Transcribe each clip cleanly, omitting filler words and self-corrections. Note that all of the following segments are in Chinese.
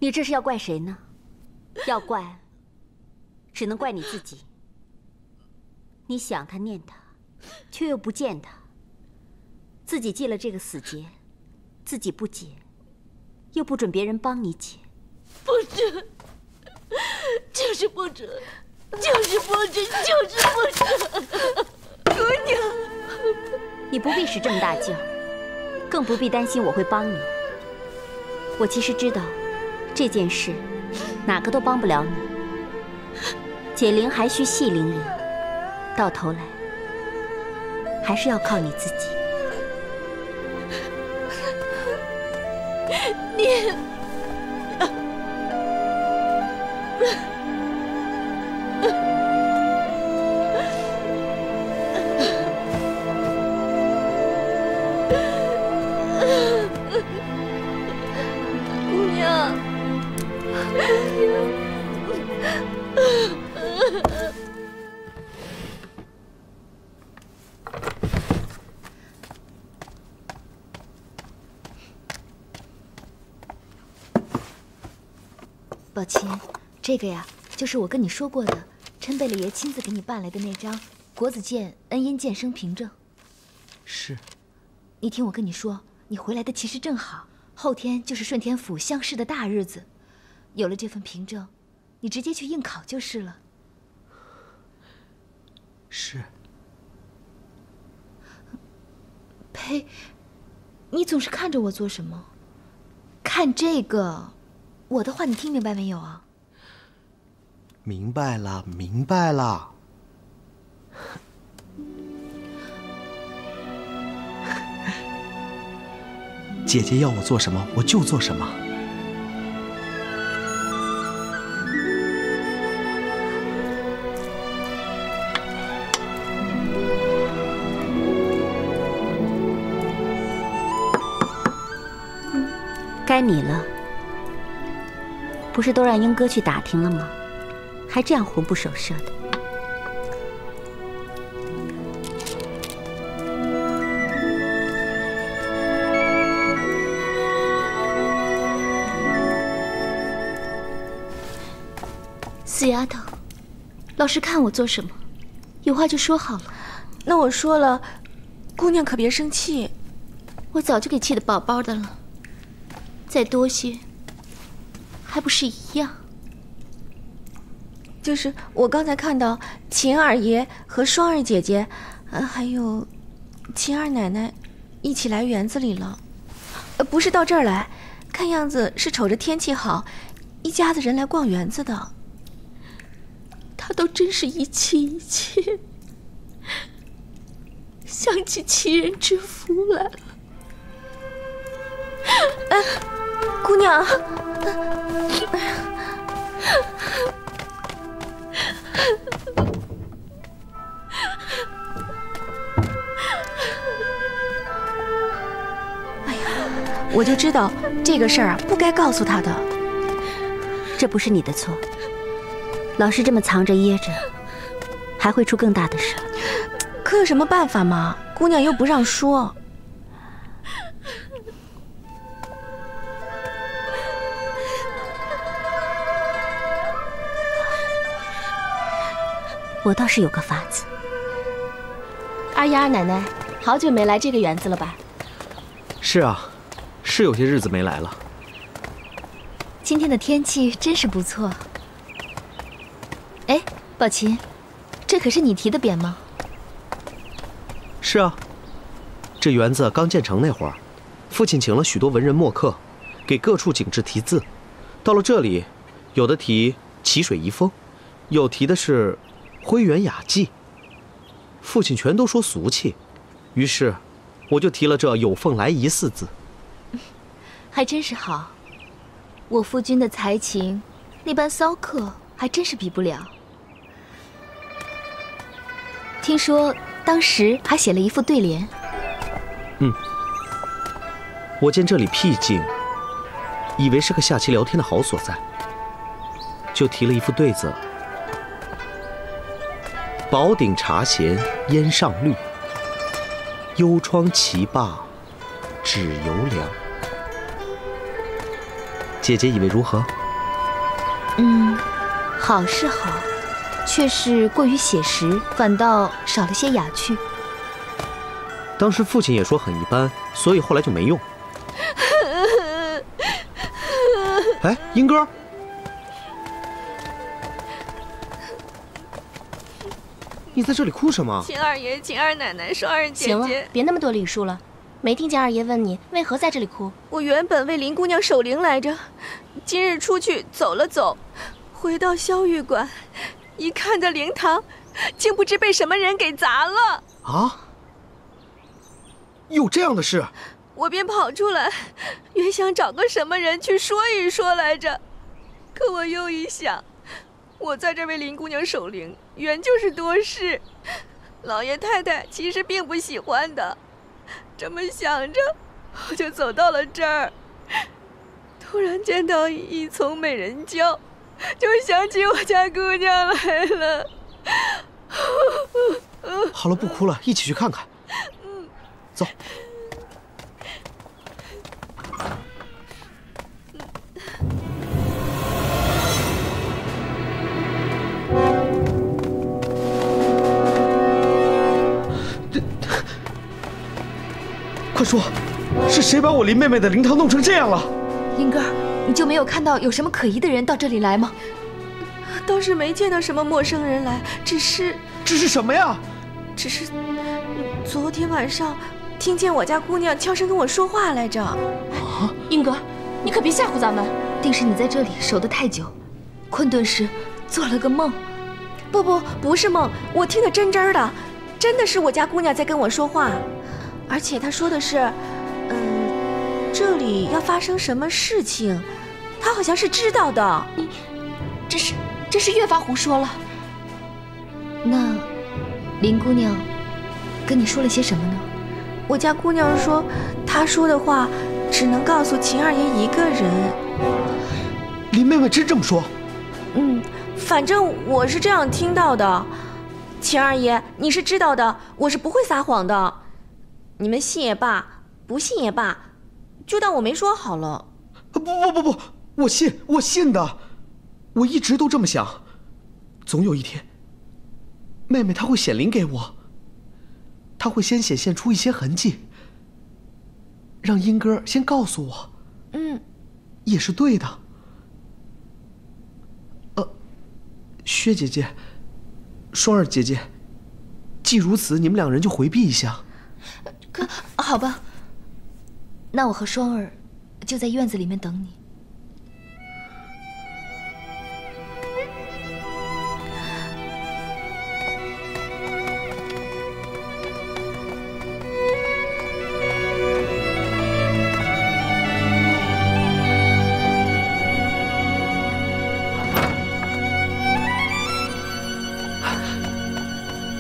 你这是要怪谁呢？要怪，只能怪你自己。你想他念他，却又不见他，自己记了这个死结，自己不解，又不准别人帮你解。不准，就是不准，就是不准，就是不准！姑娘，你不必使这么大劲儿，更不必担心我会帮你。我其实知道，这件事哪个都帮不了你。解铃还需系铃人，到头来还是要靠你自己。你。 姑娘，宝琴，这个呀，就是我跟你说过的，陈贝勒爷亲自给你办来的那张国子监恩荫监生凭证。是。你听我跟你说，你回来的其实正好，后天就是顺天府乡试的大日子，有了这份凭证，你直接去应考就是了。是。呸！你总是看着我做什么？看这个，我的话你听明白没有啊？明白了，明白了。姐姐要我做什么，我就做什么。该你了。不是都让英哥去打听了吗？还这样魂不守舍的。死丫头，老师看我做什么？有话就说好了。那我说了，姑娘可别生气。我早就给气得饱饱的了，再多些，还不是一样？就是我刚才看到秦二爷和双儿姐姐，还有秦二奶奶一起来园子里了。不是到这儿来，看样子是瞅着天气好，一家子人来逛园子的。他都真是一气一气，想起齐人之福来了。姑娘，哎呀，我就知道这个事儿啊，不该告诉他的。这不是你的错，老是这么藏着掖着，还会出更大的事。可有什么办法嘛？姑娘又不让说。我倒是有个法子。二爷二奶奶，好久没来这个园子了吧？是啊，是有些日子没来了。今天的天气真是不错。哎，宝琴，这可是你提的匾吗？是啊，这园子刚建成那会儿，父亲请了许多文人墨客，给各处景致题字。到了这里，有的题奇水遗风，有题的是徽园雅迹。父亲全都说俗气，于是我就提了这有凤来仪4字。还真是好，我夫君的才情，那般骚客还真是比不了。听说当时还写了一副对联。我见这里僻静，以为是个下棋聊天的好所在，就提了一副对子：宝鼎茶闲烟上绿，幽窗棋罢只犹凉。姐姐以为如何？好是好，却是过于写实，反倒少了些雅趣。当时父亲也说很一般，所以后来就没用。哎，英哥，你在这里哭什么？秦二爷、秦二奶奶、双儿姐行了姐，，别那么多礼数了。没听见二爷问你为何在这里哭？我原本为林姑娘守灵来着，今日出去走了走，回到萧玉馆，一看这灵堂，竟不知被什么人给砸了。啊？有这样的事？我便跑出来，原想找个什么人去说一说来着，可我又一想，我在这为林姑娘守灵，原就是多事，老爷太太其实并不喜欢的。这么想着，我就走到了这儿，突然见到一丛美人蕉，就想起我家姑娘来了。好了，不哭了，一起去看看。走。快说，是谁把我林妹妹的灵堂弄成这样了？英哥，你就没有看到有什么可疑的人到这里来吗？倒是没见到什么陌生人来，只是什么呀？昨天晚上听见我家姑娘悄声跟我说话来着。英哥，你可别吓唬咱们。定是你在这里守得太久，困顿时做了个梦。不是梦，我听得真的，真的是我家姑娘在跟我说话，而且她说的是，这里要发生什么事情，她好像是知道的。这是越发胡说了。那林姑娘跟你说了些什么呢？我家姑娘说，她说的话只能告诉秦二爷一个人。林妹妹真这么说？反正我是这样听到的。秦二爷，你是知道的，我是不会撒谎的。你们信也罢，不信也罢，就当我没说好了。不，我信的，我一直都这么想。总有一天，妹妹她会显灵给我，她会先显现出一些痕迹，让英哥先告诉我。也是对的。薛姐姐，双儿姐姐，既如此，你们两人就回避一下。好吧，那我和双儿就在院子里面等你。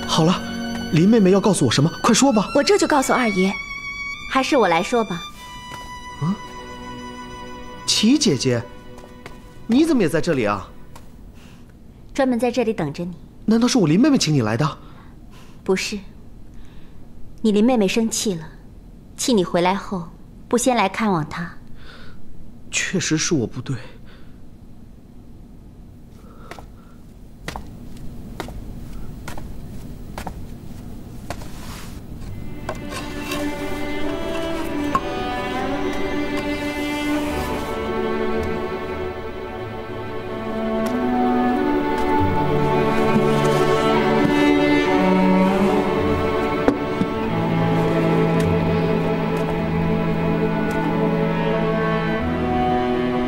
好了，林妹妹要告诉我什么？快说吧。我这就告诉二爷。还是我来说吧。齐姐姐，你怎么也在这里啊？专门在这里等着你。难道是我林妹妹请你来的？不是，你林妹妹生气了，气你回来后不先来看望她。确实是我不对。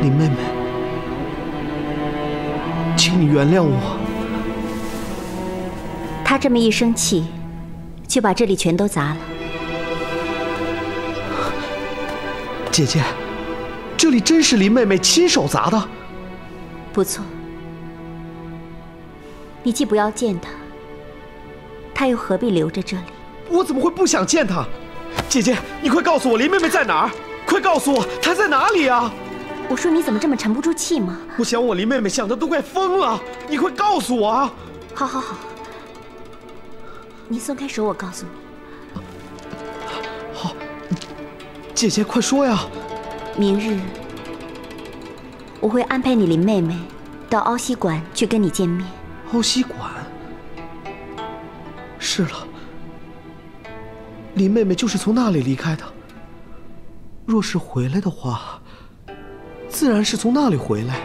林妹妹，请你原谅我。她这么一生气，就把这里全都砸了。姐姐，这里真是林妹妹亲手砸的？不错，你既不要见她，她又何必留着这里？我怎么会不想见她？姐姐，你快告诉我林妹妹在哪儿！快告诉我她在哪里啊！我说你怎么这么沉不住气嘛？我想我林妹妹想的都快疯了，你快告诉我啊！好，你松开手，我告诉你。好，姐姐快说呀！明日我会安排你林妹妹到凹溪馆去跟你见面。凹溪馆？是了，林妹妹就是从那里离开的。若是回来的话，自然是从那里回来。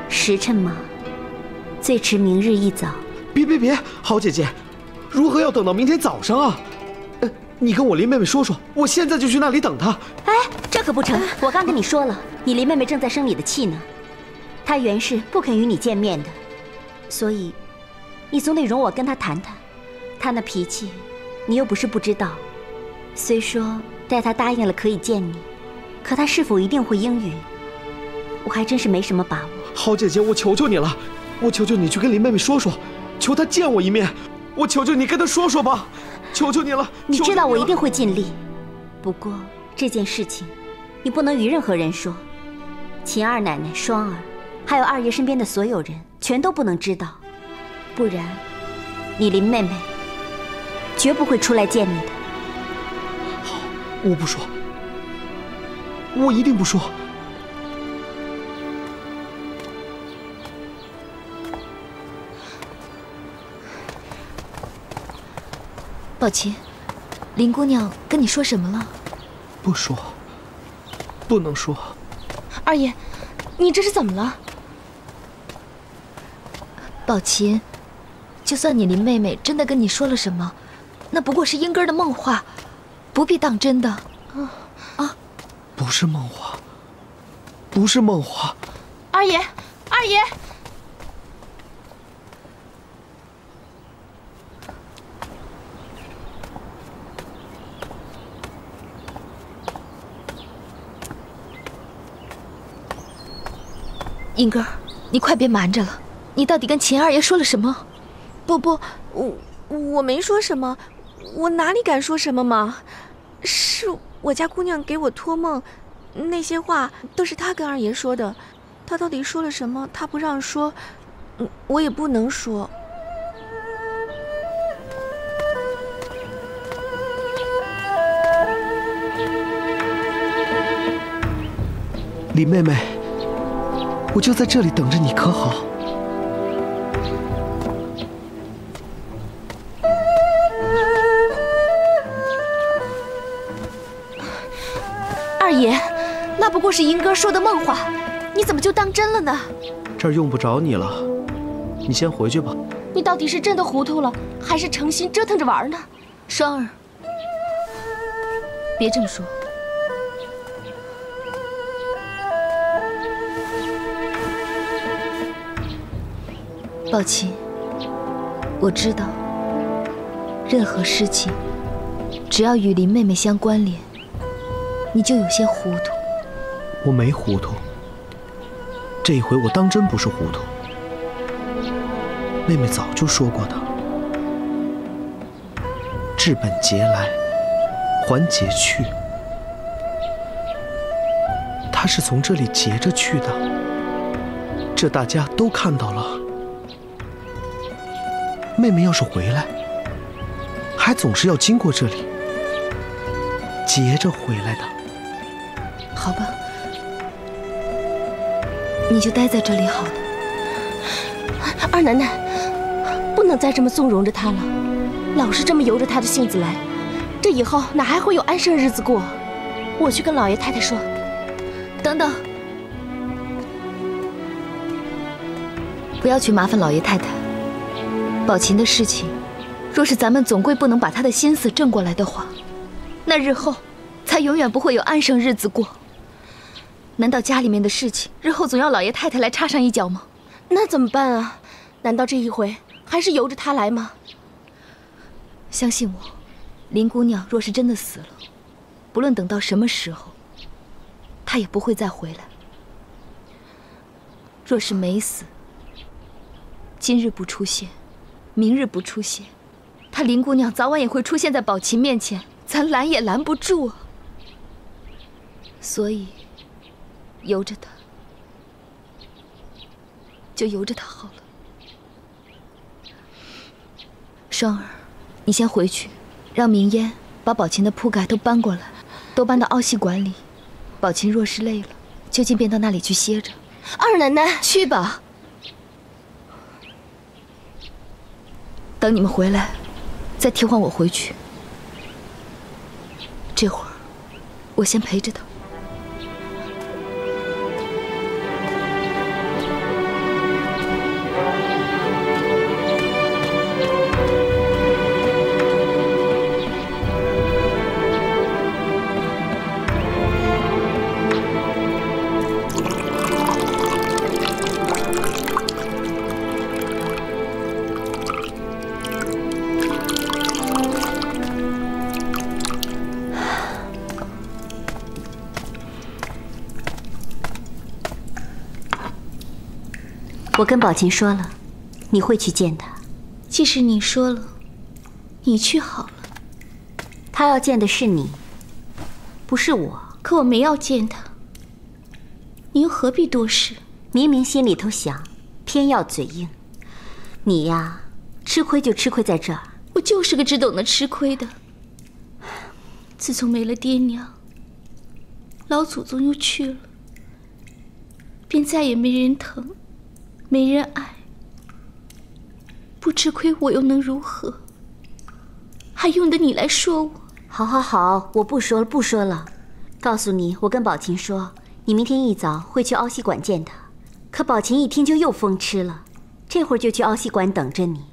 时辰嘛，最迟明日一早。别，好姐姐，如何要等到明天早上啊？你跟我林妹妹说说，我现在就去那里等她。哎，这可不成！我刚跟你说了，你林妹妹正在生你的气呢，她原是不肯与你见面的，所以你总得容我跟她谈谈。她那脾气，你又不是不知道。虽说待她答应了可以见你，可她是否一定会应允，我还真是没什么把握。好姐姐，我求求你了，我求求你去跟林妹妹说说，求她见我一面，我求求你跟她说说吧。求求你了！你知道我一定会尽力，不过这件事情，你不能与任何人说。秦二奶奶、双儿，还有二爷身边的所有人，全都不能知道，不然，你林妹妹绝不会出来见你的。好，我不说，我一定不说。宝琴，林姑娘跟你说什么了？不说，不能说。二爷，你这是怎么了？宝琴，就算你林妹妹真的跟你说了什么，那不过是英根的梦话，不必当真的。不是梦话，不是梦话。二爷，二爷。英根儿，你快别瞒着了，你到底跟秦二爷说了什么？不，我没说什么，我哪里敢说什么嘛？是我家姑娘给我托梦，那些话都是她跟二爷说的。她到底说了什么？她不让说，我也不能说。林妹妹，我就在这里等着你，可好？二爷，那不过是英哥说的梦话，你怎么就当真了呢？这儿用不着你了，你先回去吧。你到底是真的糊涂了，还是诚心折腾着玩呢？双儿，别这么说。宝琴，我知道，任何事情，只要与林妹妹相关联，你就有些糊涂。我没糊涂，这一回我当真不是糊涂。妹妹早就说过的，治本节来，还节去。她是从这里劫着去的，这大家都看到了。妹妹要是回来，还总是要经过这里，劫着回来的。好吧，你就待在这里好了。二奶奶，不能再这么纵容着她了，老是这么由着她的性子来，这以后哪还会有安生日子过？我去跟老爷太太说。等等，不要去麻烦老爷太太。宝琴的事情，若是咱们总归不能把她的心思正过来的话，那日后才永远不会有安生日子过。难道家里面的事情，日后总要老爷太太来插上一脚吗？那怎么办啊？难道这一回还是由着她来吗？相信我，林姑娘若是真的死了，不论等到什么时候，她也不会再回来。若是没死，今日不出现，明日不出现，她林姑娘早晚也会出现在宝琴面前，咱拦也拦不住啊。所以，由着她，就由着她好了。双儿，你先回去，让明烟把宝琴的铺盖都搬过来，都搬到凹溪馆里。宝琴若是累了，就近便到那里去歇着。二奶奶，去吧。等你们回来，再替换我回去。这会儿，我先陪着他。我跟宝琴说了，你会去见他。既是你说了，你去好了。他要见的是你，不是我。可我没要见他，你又何必多事？明明心里头想，偏要嘴硬。你呀，吃亏就吃亏在这儿。我就是个只懂得吃亏的。自从没了爹娘，老祖宗又去了，便再也没人疼，没人爱。不吃亏我又能如何？还用得你来说我？好，好，好，我不说了，不说了。告诉你，我跟宝琴说，你明天一早会去凹溪馆见他。可宝琴一听就又疯吃了，这会儿就去凹溪馆等着你。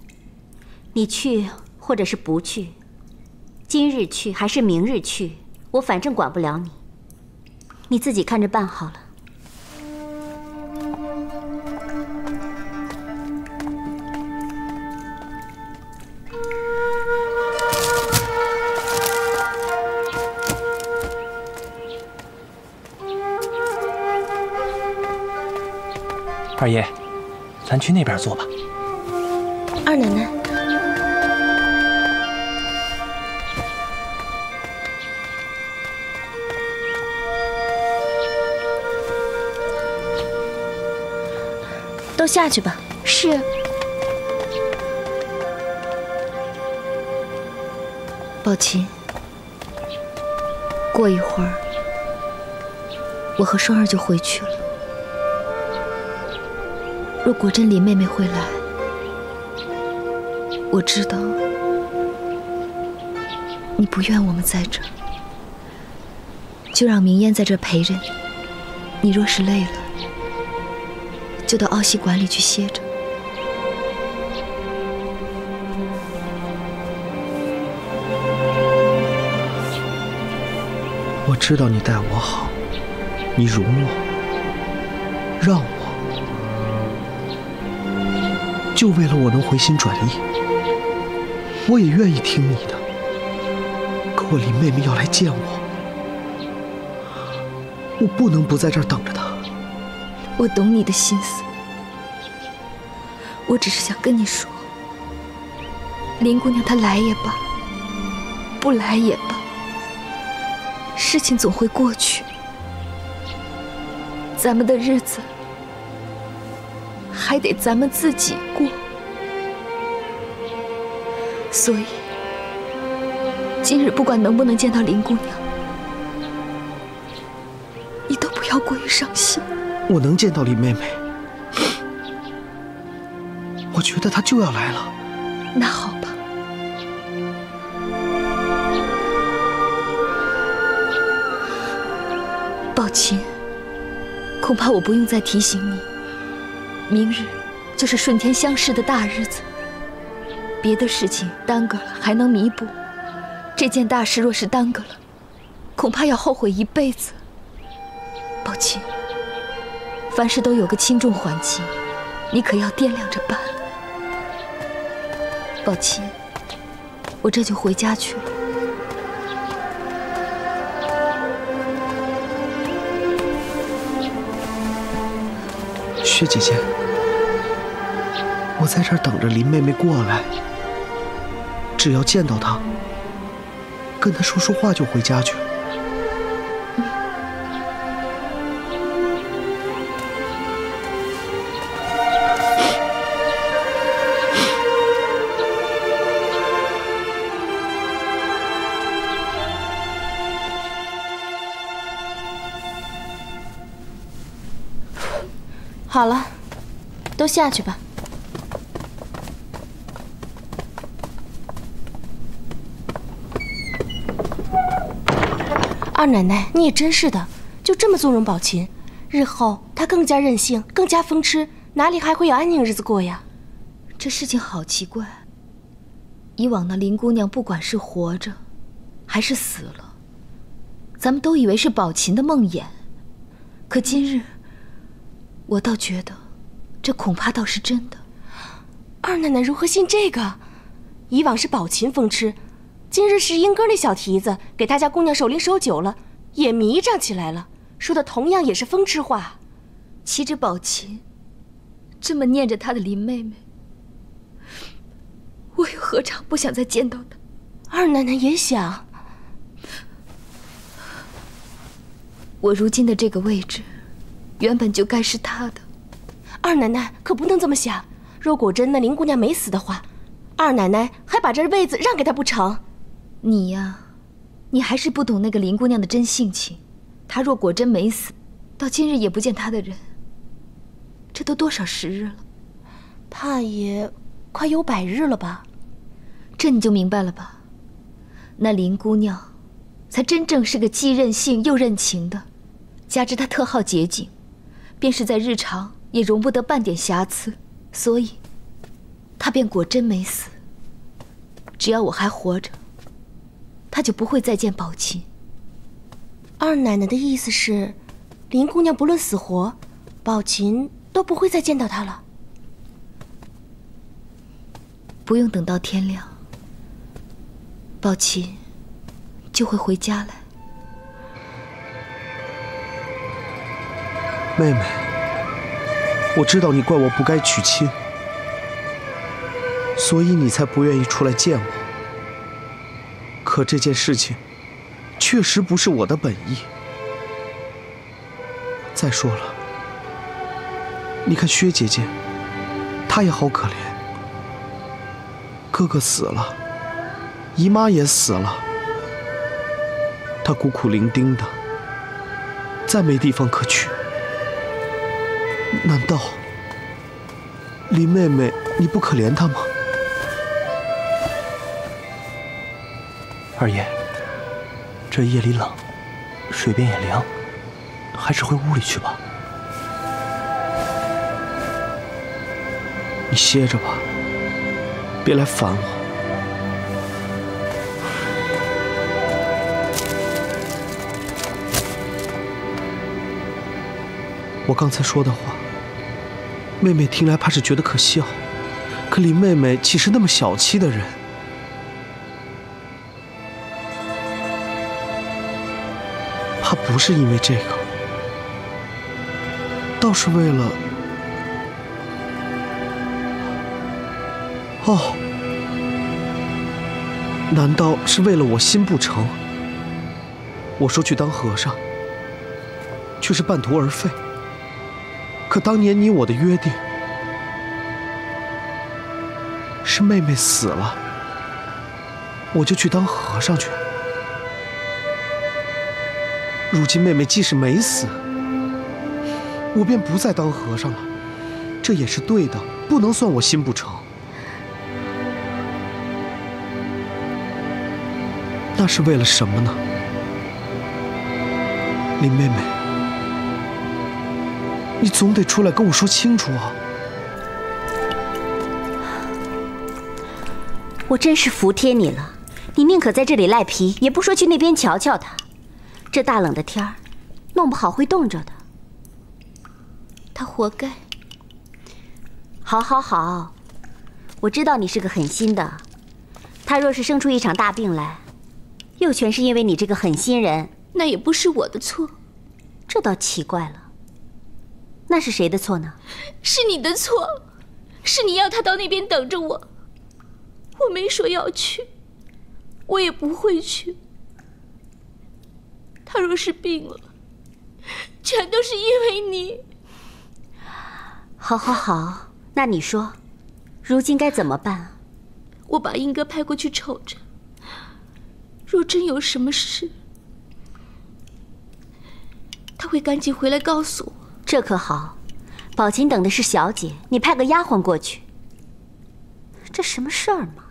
你去或者是不去，今日去还是明日去，我反正管不了你，你自己看着办好了。二爷，咱去那边坐吧。二奶奶，都下去吧。是。宝琴，过一会儿，我和双儿就回去了。若果真林妹妹会来，我知道你不愿我们在这儿，就让明烟在这儿陪着你。你若是累了，就到凹溪馆里去歇着。我知道你待我好，你容我，让我。就为了我能回心转意，我也愿意听你的。可我林妹妹要来见我，我不能不在这儿等着她。我懂你的心思，我只是想跟你说，林姑娘她来也罢，不来也罢，事情总会过去，咱们的日子还得咱们自己过，所以今日不管能不能见到林姑娘，你都不要过于伤心。我能见到林妹妹，我觉得她就要来了。那好吧，宝琴，恐怕我不用再提醒你，明日就是顺天乡试的大日子，别的事情耽搁了还能弥补，这件大事若是耽搁了，恐怕要后悔一辈子。宝琴，凡事都有个轻重缓急，你可要掂量着办。宝琴，我这就回家去了。薛姐姐，我在这儿等着林妹妹过来，只要见到她，跟她说说话就回家去。好了，都下去吧。二奶奶，你也真是的，就这么纵容宝琴，日后她更加任性，更加疯痴，哪里还会有安宁日子过呀？这事情好奇怪。以往那林姑娘不管是活着，还是死了，咱们都以为是宝琴的梦魇。可今日，我倒觉得，这恐怕倒是真的。二奶奶如何信这个？以往是宝琴疯痴，今日是英哥那小蹄子给他家姑娘守灵守久了，也迷障起来了，说的同样也是疯痴话。岂止宝琴，这么念着她的林妹妹，我又何尝不想再见到她？二奶奶也想。我如今的这个位置，原本就该是她的。二奶奶可不能这么想，若果真那林姑娘没死的话，二奶奶还把这位子让给她不成？你呀，你还是不懂那个林姑娘的真性情。她若果真没死，到今日也不见她的人，这都多少时日了？怕也快有100日了吧？这你就明白了吧？那林姑娘，才真正是个既任性又任情的，加之她特好洁净，便是在日常也容不得半点瑕疵，所以她便果真没死。只要我还活着，她就不会再见宝琴。二奶奶的意思是，林姑娘不论死活，宝琴都不会再见到她了。不用等到天亮，宝琴就会回家来。妹妹，我知道你怪我不该娶亲，所以你才不愿意出来见我。可这件事情确实不是我的本意。再说了，你看薛姐姐，她也好可怜，哥哥死了，姨妈也死了，她孤苦伶仃的，再没地方可去。难道林妹妹你不可怜她吗？二爷，这夜里冷，水边也凉，还是回屋里去吧。你歇着吧，别来烦我。我刚才说的话，妹妹听来怕是觉得可笑，可林妹妹岂是那么小气的人？怕不是因为这个，倒是为了……哦，难道是为了我心不诚？我说去当和尚，却是半途而废。可当年你我的约定，是妹妹死了，我就去当和尚去。如今妹妹即使没死，我便不再当和尚了，这也是对的，不能算我心不诚。那是为了什么呢？林妹妹，你总得出来跟我说清楚啊！我真是服帖你了，你宁可在这里赖皮，也不说去那边瞧瞧他。这大冷的天儿，弄不好会冻着的。他活该。好，好，好，我知道你是个狠心的。他若是生出一场大病来，又全是因为你这个狠心人，那也不是我的错。这倒奇怪了，那是谁的错呢？是你的错，是你要他到那边等着我。我没说要去，我也不会去。他若是病了，全都是因为你。好，好，好，那你说，如今该怎么办？我把英哥派过去瞅着，若真有什么事，他会赶紧回来告诉我。这可好，宝琴等的是小姐，你派个丫鬟过去，这什么事儿嘛？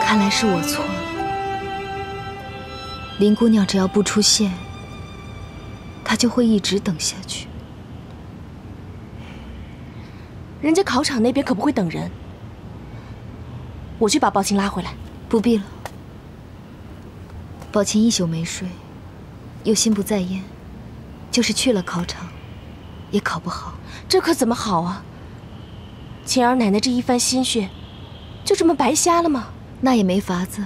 看来是我错了。林姑娘只要不出现，她就会一直等下去。人家考场那边可不会等人，我去把宝琴拉回来。不必了，宝琴一宿没睡，又心不在焉，就是去了考场，也考不好。这可怎么好啊？晴儿奶奶这一番心血，就这么白瞎了吗？那也没法子。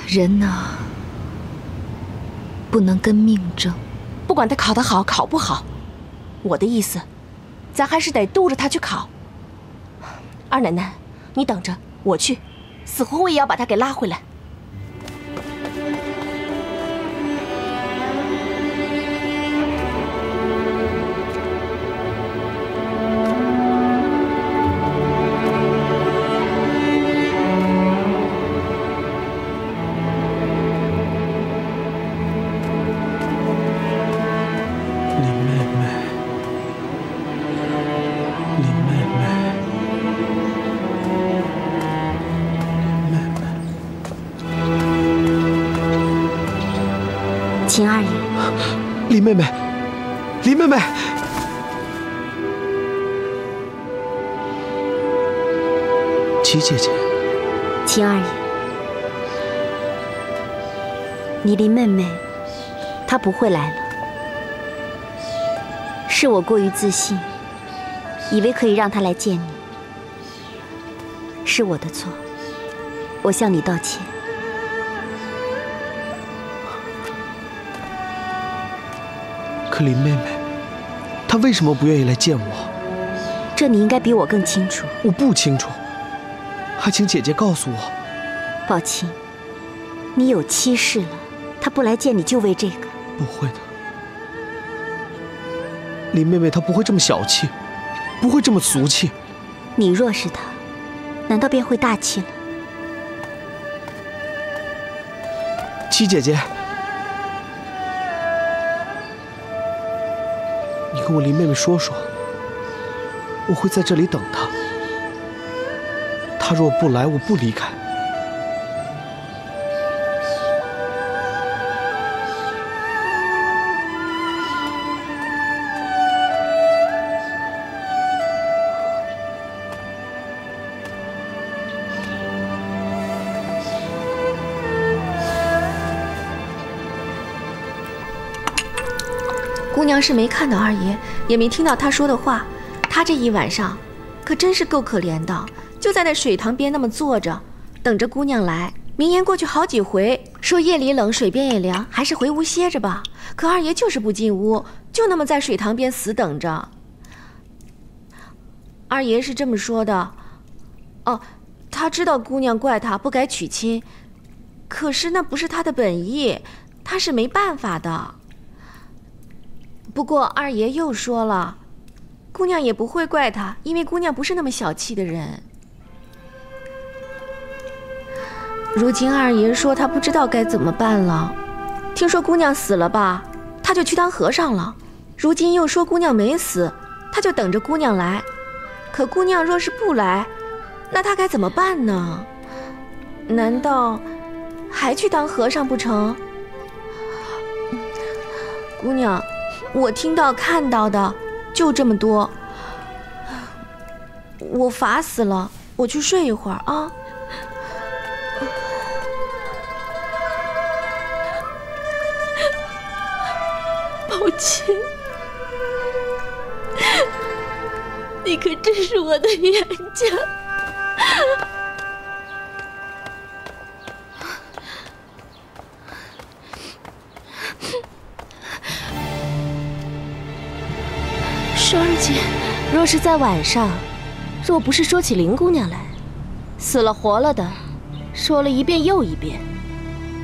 人呐，不能跟命争。不管他考得好考不好，我的意思，咱还是得督着他去考。二奶奶，你等着，我去，死活我也要把他给拉回来。秦二爷，林妹妹，林妹妹，齐姐姐，秦二爷，你林妹妹，她不会来了，是我过于自信，以为可以让她来见你，是我的错，我向你道歉。可林妹妹，她为什么不愿意来见我？这你应该比我更清楚。我不清楚，还请姐姐告诉我。宝琴，你有妻室了，她不来见你就为这个？不会的，林妹妹她不会这么小气，不会这么俗气。你若是她，难道便会大气了？齐姐姐，你跟我林妹妹说说，我会在这里等她。她若不来，我不离开。姑娘是没看到二爷，也没听到他说的话。他这一晚上可真是够可怜的，就在那水塘边那么坐着，等着姑娘来。明言过去好几回，说夜里冷，水边也凉，还是回屋歇着吧。可二爷就是不进屋，就那么在水塘边死等着。二爷是这么说的，哦，他知道姑娘怪他不该娶亲，可是那不是他的本意，他是没办法的。不过二爷又说了，姑娘也不会怪他，因为姑娘不是那么小气的人。如今二爷说他不知道该怎么办了，听说姑娘死了吧，他就去当和尚了。如今又说姑娘没死，他就等着姑娘来。可姑娘若是不来，那他该怎么办呢？难道还去当和尚不成？姑娘，我听到看到的就这么多，我乏死了，我去睡一会儿啊。宝琴，你可真是我的冤家。双儿姐，若是在晚上，若不是说起林姑娘来，死了活了的，说了一遍又一遍，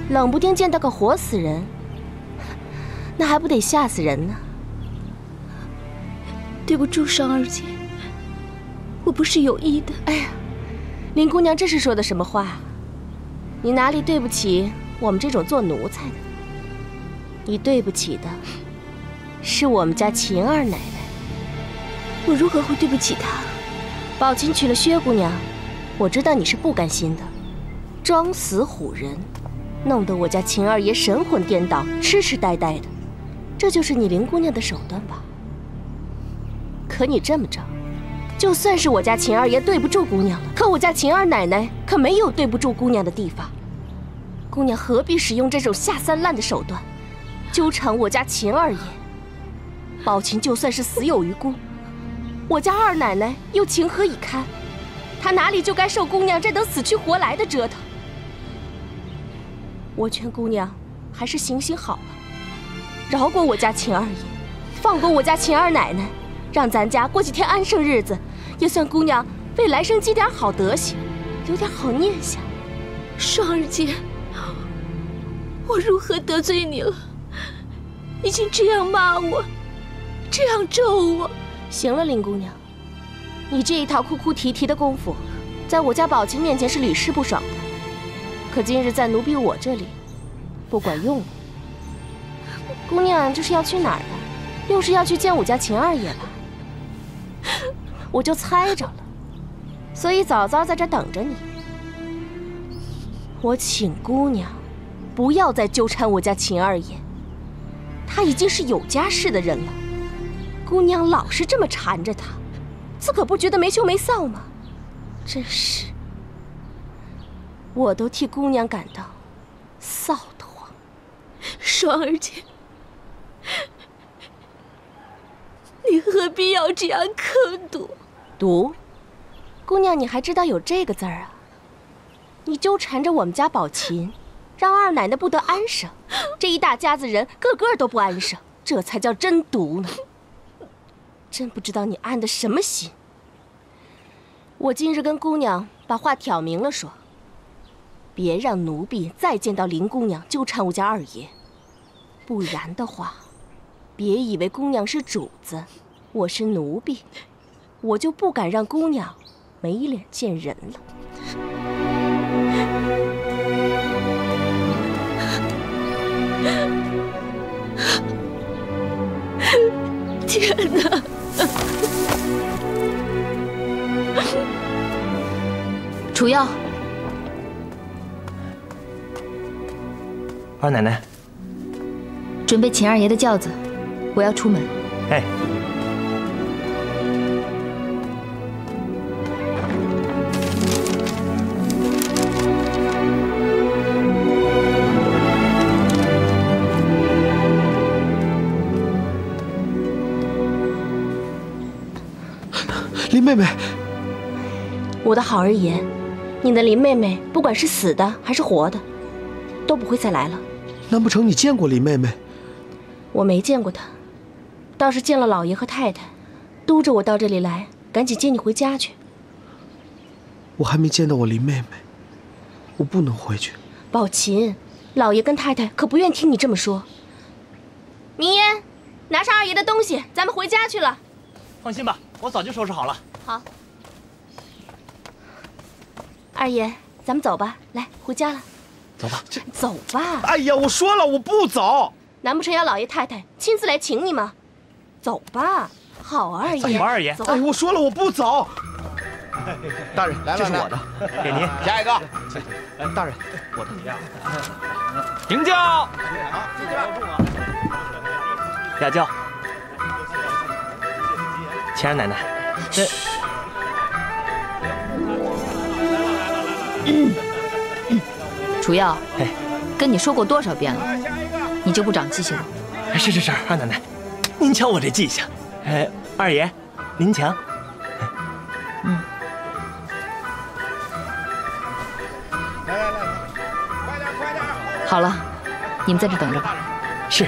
冷不丁见到个活死人，那还不得吓死人呢？对不住，双儿姐，我不是有意的。哎呀，林姑娘这是说的什么话？你哪里对不起我们这种做奴才的？你对不起的是我们家秦二奶奶。我如何会对不起她？宝琴娶了薛姑娘，我知道你是不甘心的，装死唬人，弄得我家秦二爷神魂颠倒，痴痴呆呆的，这就是你林姑娘的手段吧？可你这么着，就算是我家秦二爷对不住姑娘了，可我家秦二奶奶可没有对不住姑娘的地方。姑娘何必使用这种下三滥的手段，纠缠我家秦二爷？宝琴就算是死有余辜，我家二奶奶又情何以堪？她哪里就该受姑娘这等死去活来的折腾？我劝姑娘还是行行好了，饶过我家秦二爷，放过我家秦二奶奶，让咱家过几天安生日子，也算姑娘为来生积点好德行，有点好念想。双儿姐，我如何得罪你了？你竟这样骂我，这样咒我！行了，林姑娘，你这一套哭哭啼啼的功夫，在我家宝琴面前是屡试不爽的，可今日在奴婢我这里，不管用了。姑娘这是要去哪儿啊？又是要去见我家秦二爷吧？我就猜着了，所以早早在这等着你。我请姑娘不要再纠缠我家秦二爷，他已经是有家室的人了。姑娘老是这么缠着他，自可不觉得没羞没臊吗？真是，我都替姑娘感到臊得慌。双儿姐，你何必要这样刻毒？毒？姑娘，你还知道有这个字儿啊？你纠缠着我们家宝琴，让二奶奶不得安生，这一大家子人个个都不安生，这才叫真毒呢。真不知道你安的什么心。我今日跟姑娘把话挑明了说，别让奴婢再见到林姑娘纠缠我家二爷，不然的话，别以为姑娘是主子，我是奴婢，我就不敢让姑娘没脸见人了。天哪！楚药，二奶奶，准备秦二爷的轿子，我要出门。哎。林妹妹，我的好二爷，你的林妹妹不管是死的还是活的，都不会再来了。难不成你见过林妹妹？我没见过她，倒是见了老爷和太太，督着我到这里来，赶紧接你回家去。我还没见到我林妹妹，我不能回去。宝琴，老爷跟太太可不愿听你这么说。明烟，拿上二爷的东西，咱们回家去了。放心吧，我早就收拾好了。好，二爷，咱们走吧，来，回家了。走吧，走吧。哎呀，我说了我不走。难不成要老爷太太亲自来请你吗？走吧，好二爷。怎么二爷？走吧。哎，我说了我不走。大人，来这是我的，给您。下一个。大人，我的。迎轿。雅轿。秦二奶奶，楚耀，哎，跟你说过多少遍了，你就不长记性了？是，二奶奶，您瞧我这记性。二爷，您瞧。好了，你们在这等着吧。是。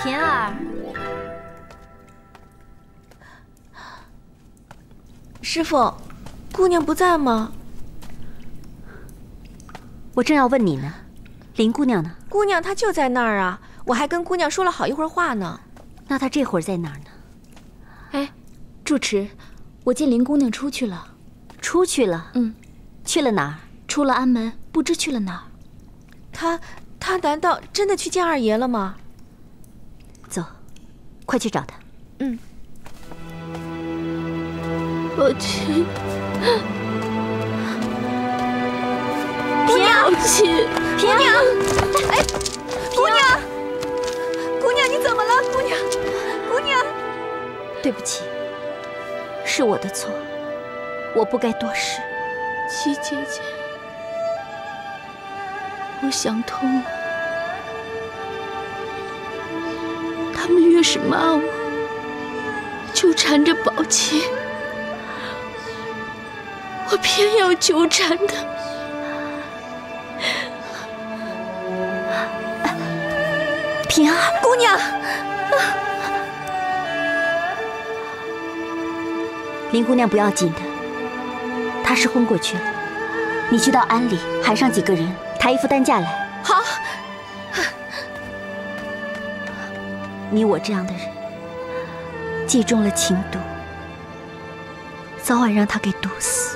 平儿，师傅，姑娘不在吗？我正要问你呢，林姑娘呢？姑娘她就在那儿啊，我还跟姑娘说了好一会儿话呢。那她这会儿在哪儿呢？哎，住持，我见林姑娘出去了。出去了？去了哪儿？出了安门，不知去了哪儿。她难道真的去见二爷了吗？走，快去找他。宝琴，姑娘，宝琴，姑娘，哎，姑娘，姑娘，你怎么了？姑娘，姑娘，对不起，是我的错，我不该多事。七姐姐，我想通了。他们越是骂我，纠缠着宝琴，我偏要纠缠他。平儿，姑娘，林姑娘不要紧的，她是昏过去了。你去到庵里喊上几个人，抬一副担架来。好。你我这样的人，既中了情毒，早晚让他给毒死。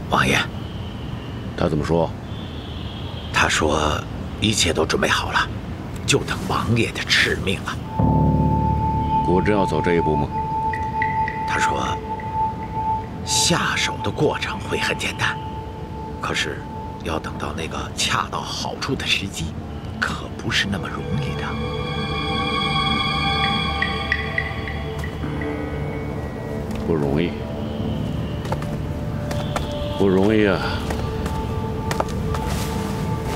王爷，他怎么说？他说一切都准备好了，就等王爷的敕命了。果真要走这一步吗？他说下手的过程会很简单，可是要等到那个恰到好处的时机，可不是那么容易的。不容易，不容易啊！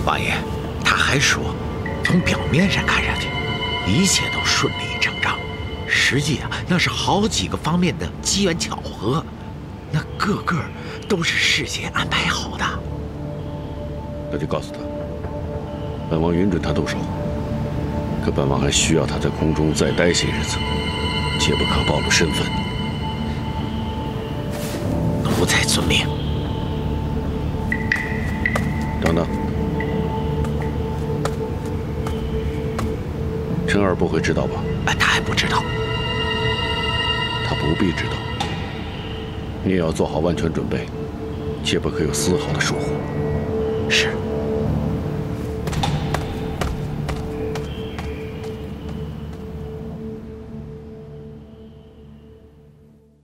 王爷，他还说，从表面上看上去，一切都顺理成章，实际啊，那是好几个方面的机缘巧合，那个个都是事先安排好的。那就告诉他，本王允准他动手，可本王还需要他在宫中再待些日子，切不可暴露身份。奴才遵命。等等，辰儿不会知道吧？他还不知道。他不必知道。你也要做好万全准备，切不可有丝毫的疏忽。是。